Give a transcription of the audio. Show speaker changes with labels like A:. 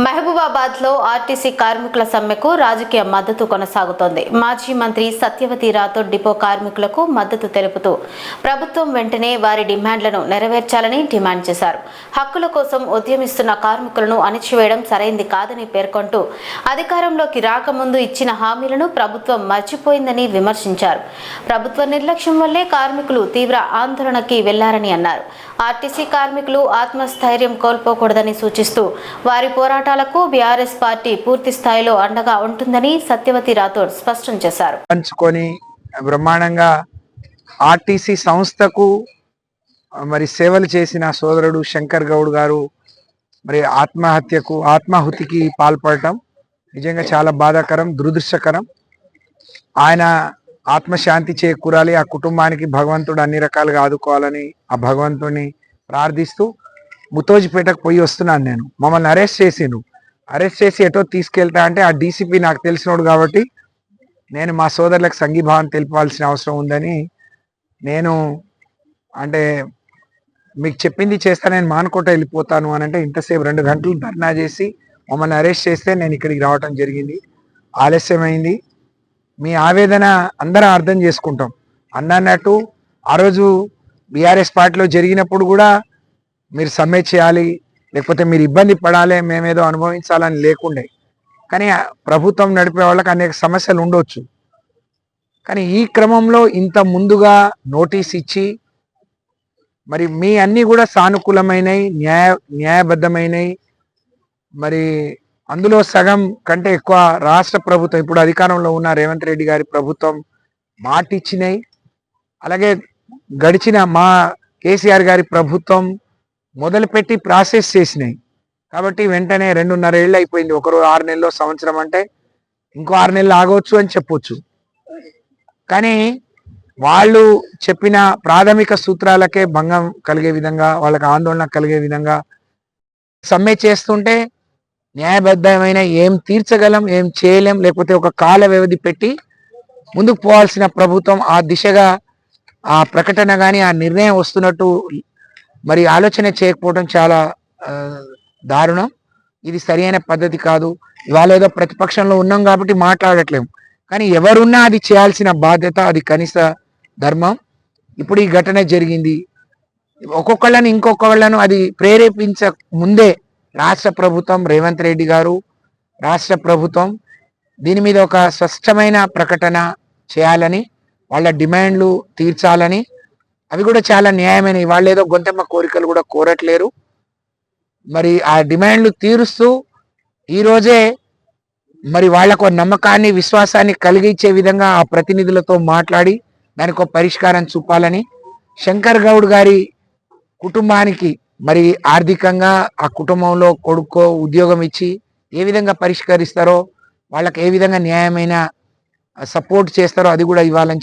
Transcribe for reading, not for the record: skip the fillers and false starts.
A: మహబూబాబాద్ లో ఆర్టీసీ కార్మికుల సమ్మెకు రాజకీయ మద్దతు కొనసాగుతోంది. మాజీ మంత్రి సత్యవతి రాథోడ్ డిపో కార్మికులకు మద్దతు తెలుపుతూ ప్రభుత్వం వెంటనే వారి డిమాండ్లను నెరవేర్చాలని డిమాండ్ చేశారు. హక్కుల కోసం ఉద్యమిస్తున్న కార్మికులను అణిచివేయడం సరైంది కాదని పేర్కొంటూ అధికారంలోకి రాకముందు ఇచ్చిన హామీలను ప్రభుత్వం మర్చిపోయిందని విమర్శించారు. ప్రభుత్వ నిర్లక్ష్యం వల్లే కార్మికులు తీవ్ర ఆందోళనకి వెళ్లారని అన్నారు. ఆర్టీసీ కార్మికులు ఆత్మస్థైర్యం కోల్పోకూడదని సూచిస్తూ వారి పోరాటాలకు బీఆర్ఎస్ పార్టీ పూర్తి స్థాయిలో అండగా ఉంటుందని సత్యవతి రాథోడ్ స్పష్టం చేశారు.
B: పంచుకొని బ్రహ్మాండంగా ఆర్టీసీ సంస్థకు మరి సేవలు చేసిన సోదరుడు శంకర్ గౌడ్ గారు మరి ఆత్మాహుతికి పాల్పడటం నిజంగా చాలా బాధాకరం, దురదృష్టకరం. ఆయన ఆత్మశాంతి చేకూరాలి, ఆ కుటుంబానికి భగవంతుడు అన్ని రకాలుగా ఆదుకోవాలని ఆ భగవంతుడిని ప్రార్థిస్తూ ముతోజిపేటకు పోయి వస్తున్నాను. నేను మమ్మల్ని అరెస్ట్ చేసి ఎటో తీసుకెళ్తా అంటే ఆ డీసీపీ నాకు తెలిసినోడు కాబట్టి నేను మా సోదరులకు సంఘీభావం తెలిపాల్సిన అవసరం ఉందని నేను అంటే మీకు చెప్పింది చేస్తా, నేను మానుకోట వెళ్ళిపోతాను అని అంటే ఇంతసేపు 2 గంటలు ధర్నా చేసి మమ్మల్ని అరెస్ట్ చేస్తే నేను ఇక్కడికి రావటం జరిగింది. ఆలస్యమైంది. మీ ఆవేదన అందరం అర్థం చేసుకుంటాం. అన్నట్టు ఆ రోజు బీఆర్ఎస్ పార్టీలో జరిగినప్పుడు కూడా మీరు సమ్మె చేయాలి, లేకపోతే మీరు ఇబ్బంది పడాలి, మేమేదో అనుభవించాలని లేకుండే. కానీ ప్రభుత్వం నడిపే వాళ్ళకి అనేక సమస్యలు ఉండొచ్చు. కానీ ఈ క్రమంలో ఇంత ముందుగా నోటీస్ ఇచ్చి మరి మీ అన్నీ కూడా సానుకూలమైనవి, న్యాయబద్ధమైనవి. మరి అందులో సగం కంటే ఎక్కువ రాష్ట్ర ప్రభుత్వం, ఇప్పుడు అధికారంలో ఉన్న రేవంత్ రెడ్డి గారి ప్రభుత్వం మాట ఇచ్చినాయి. అలాగే గడిచిన మా కేసీఆర్ గారి ప్రభుత్వం మొదలుపెట్టి ప్రాసెస్ చేసినాయి. కాబట్టి వెంటనే 2.5 ఏళ్ళు అయిపోయింది. ఒకరు 6 నెలలు, సంవత్సరం అంటే ఇంకో 6 నెలలు ఆగవచ్చు అని చెప్పొచ్చు. కానీ వాళ్ళు చెప్పిన ప్రాథమిక సూత్రాలకే భంగం కలిగే విధంగా, వాళ్ళకి ఆందోళన కలిగే విధంగా సమ్మె చేస్తుంటే న్యాయబద్ధమైన ఏం తీర్చగలం, ఏం చేయలేం, లేకపోతే ఒక కాల వ్యవధి పెట్టి ముందుకు పోవాల్సిన ప్రభుత్వం ఆ దిశగా ఆ ప్రకటన కానీ ఆ నిర్ణయం వస్తున్నట్టు మరి ఆలోచన చేయకపోవడం చాలా దారుణం. ఇది సరైన పద్ధతి కాదు. ఇవాళ ఏదో ప్రతిపక్షంలో ఉన్నాం కాబట్టి మాట్లాడట్లేము, కానీ ఎవరున్నా అది చేయాల్సిన బాధ్యత, అది కనీస ధర్మం. ఇప్పుడు ఈ ఘటన జరిగింది. ఒక్కొక్కళ్ళని ఇంకొకళ్ళను అది ప్రేరేపించ ముందే రాష్ట్ర ప్రభుత్వం, రేవంత్ రెడ్డి గారు, రాష్ట్ర ప్రభుత్వం దీని మీద ఒక స్పష్టమైన ప్రకటన చేయాలని, వాళ్ళ డిమాండ్లు తీర్చాలని. అవి కూడా చాలా న్యాయమైన, వాళ్ళు ఏదో గొంతెమ్మ కోరికలు కూడా కోరట్లేరు. మరి ఆ డిమాండ్లు తీరుస్తూ ఈరోజే మరి వాళ్ళకు నమ్మకాన్ని, విశ్వాసాన్ని కలిగించే విధంగా ఆ ప్రతినిధులతో మాట్లాడి దానికి ఒక పరిష్కారం చూపాలని, శంకర్ గౌడ్ గారి కుటుంబానికి మరి ఆర్థికంగా ఆ కుటుంబంలో కొడుకో ఉద్యోగం ఇచ్చి ఏ విధంగా పరిష్కరిస్తారో, వాళ్ళకి ఏ విధంగా న్యాయమైన సపోర్ట్ చేస్తారో అది కూడా ఇవ్వాలని